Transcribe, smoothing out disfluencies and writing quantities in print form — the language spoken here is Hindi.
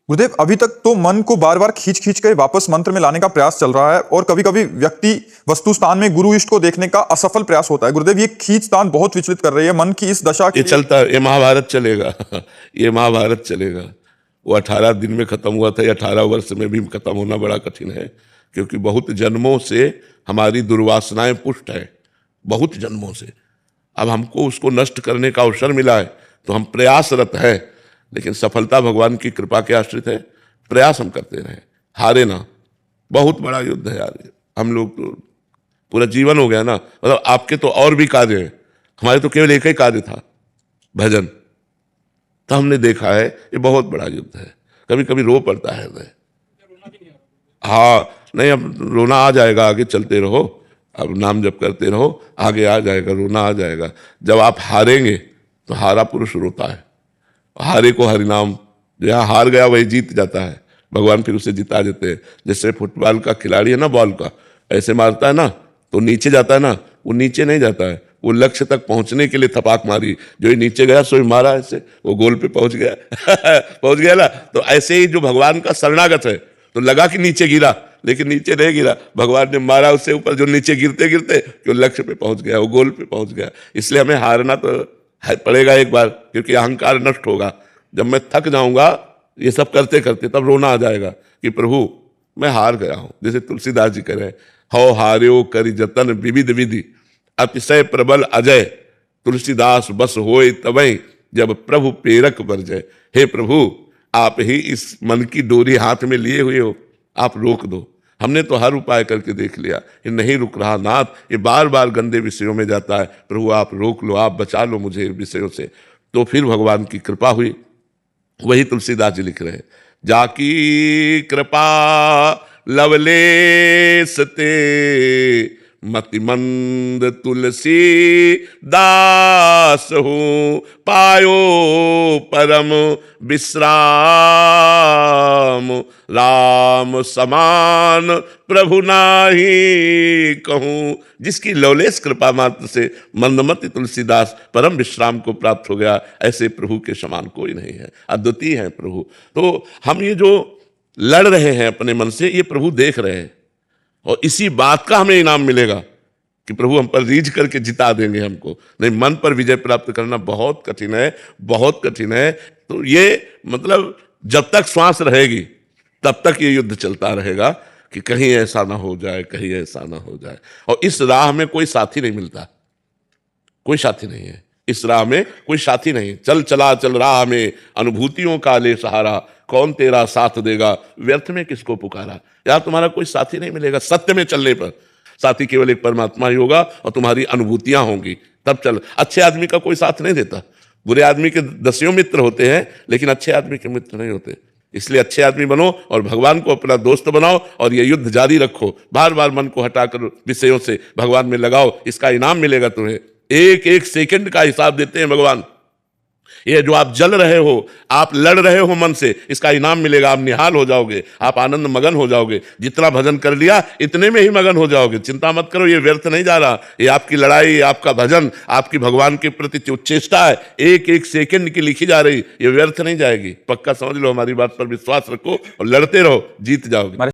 गुरुदेव, अभी तक तो मन को बार बार खींच खींच कर वापस मंत्र में लाने का प्रयास चल रहा है और कभी कभी व्यक्ति वस्तु स्थान में गुरु इष्ट को देखने का असफल प्रयास होता है। गुरुदेव, ये खींचतान बहुत विचलित कर रही है मन की इस दशा ये चलता है, ये महाभारत चलेगा। ये महाभारत चलेगा। वो 18 दिन में खत्म हुआ था, या 18 वर्ष में भी खत्म होना बड़ा कठिन है, क्योंकि बहुत जन्मों से हमारी दुर्वासनाएं पुष्ट है, बहुत जन्मों से। अब हमको उसको नष्ट करने का अवसर मिला है तो हम प्रयासरत है, लेकिन सफलता भगवान की कृपा के आश्रित है। प्रयास हम करते रहे, हारे ना। बहुत बड़ा युद्ध है यार, हम लोग तो पूरा जीवन हो गया ना। मतलब आपके तो और भी कार्य हैं, हमारे तो केवल एक ही कार्य था, भजन। तो हमने देखा है ये बहुत बड़ा युद्ध है। कभी कभी रो पड़ता है हृदय। हाँ, नहीं, अब रोना आ जाएगा, आगे चलते रहो, अब नाम जप करते रहो, आगे आ जाएगा, रोना आ जाएगा। जब आप हारेंगे तो हारा पुरुष रोता है, हारे को हरिनाम। जो यहाँ हार गया वही जीत जाता है, भगवान फिर उसे जिता देते हैं। जैसे फुटबॉल का खिलाड़ी है ना, बॉल का ऐसे मारता है ना तो नीचे जाता है ना, वो नीचे नहीं जाता है, वो लक्ष्य तक पहुंचने के लिए थपाक मारी, जो ही नीचे गया सो ही मारा, ऐसे वो गोल पे पहुंच गया। पहुंच गया ना। तो ऐसे ही जो भगवान का शरणागत है, तो लगा कि नीचे गिरा, लेकिन नीचे नहीं गिरा, भगवान ने मारा उससे ऊपर, जो नीचे गिरते गिरते जो लक्ष्य पे पहुंच गया, वो गोल पे पहुंच गया। इसलिए हमें हारना तो पड़ेगा एक बार, क्योंकि अहंकार नष्ट होगा। जब मैं थक जाऊंगा ये सब करते करते, तब रोना आ जाएगा कि प्रभु मैं हार गया हूं। जैसे तुलसीदास जी कह रहे हैं, हौ हार्यो करि जतन विविध विधि, अतिशय प्रबल अजय, तुलसीदास बस होए तबई, जब प्रभु प्रेरक बरजय। हे प्रभु, आप ही इस मन की डोरी हाथ में लिए हुए हो, आप रोक दो। हमने तो हर उपाय करके देख लिया, ये नहीं रुक रहा नाथ, ये बार बार गंदे विषयों में जाता है। प्रभु आप रोक लो, आप बचा लो मुझे इन विषयों से। तो फिर भगवान की कृपा हुई। वही तुलसीदास जी लिख रहे हैं, जाकी कृपा लवलेश ते, मतिमंद तुलसी दास हूँ, पायो परम विश्राम, राम समान प्रभु नाही कहूँ। जिसकी लवलेश कृपा मात्र से मंदमति तुलसीदास परम विश्राम को प्राप्त हो गया, ऐसे प्रभु के समान कोई नहीं है, अद्वितीय है प्रभु। तो हम ये जो लड़ रहे हैं अपने मन से, ये प्रभु देख रहे हैं, और इसी बात का हमें इनाम मिलेगा कि प्रभु हम पर रीझ करके जिता देंगे हमको। नहीं, मन पर विजय प्राप्त करना बहुत कठिन है, बहुत कठिन है। तो ये मतलब जब तक श्वास रहेगी तब तक ये युद्ध चलता रहेगा कि कहीं ऐसा ना हो जाए, कहीं ऐसा ना हो जाए। और इस राह में कोई साथी नहीं मिलता, कोई साथी नहीं है इस राह में, कोई साथी नहीं। चल चला चल राह में, अनुभूतियों का ले सहारा, कौन तेरा साथ देगा, व्यर्थ में किसको पुकारा। यार तुम्हारा कोई साथी नहीं मिलेगा सत्य में चलने पर। साथी केवल एक परमात्मा ही होगा, और तुम्हारी अनुभूतियां होंगी, तब चल। अच्छे आदमी का कोई साथ नहीं देता, बुरे आदमी के दसियों मित्र होते हैं, लेकिन अच्छे आदमी के मित्र नहीं होते। इसलिए अच्छे आदमी बनो और भगवान को अपना दोस्त बनाओ, और ये युद्ध जारी रखो। बार बार मन को हटाकर विषयों से भगवान में लगाओ, इसका इनाम मिलेगा तुम्हें। एक एक सेकंड का हिसाब देते हैं भगवान। ये जो आप जल रहे हो, आप लड़ रहे हो मन से, इसका इनाम मिलेगा। आप निहाल हो जाओगे, आप आनंद मगन हो जाओगे। जितना भजन कर लिया इतने में ही मगन हो जाओगे। चिंता मत करो, ये व्यर्थ नहीं जा रहा। ये आपकी लड़ाई, आपका भजन, आपकी भगवान के प्रति जो चेष्टा है, एक एक सेकंड की लिखी जा रही, ये व्यर्थ नहीं जाएगी। पक्का समझ लो, हमारी बात पर विश्वास रखो और लड़ते रहो, जीत जाओगे।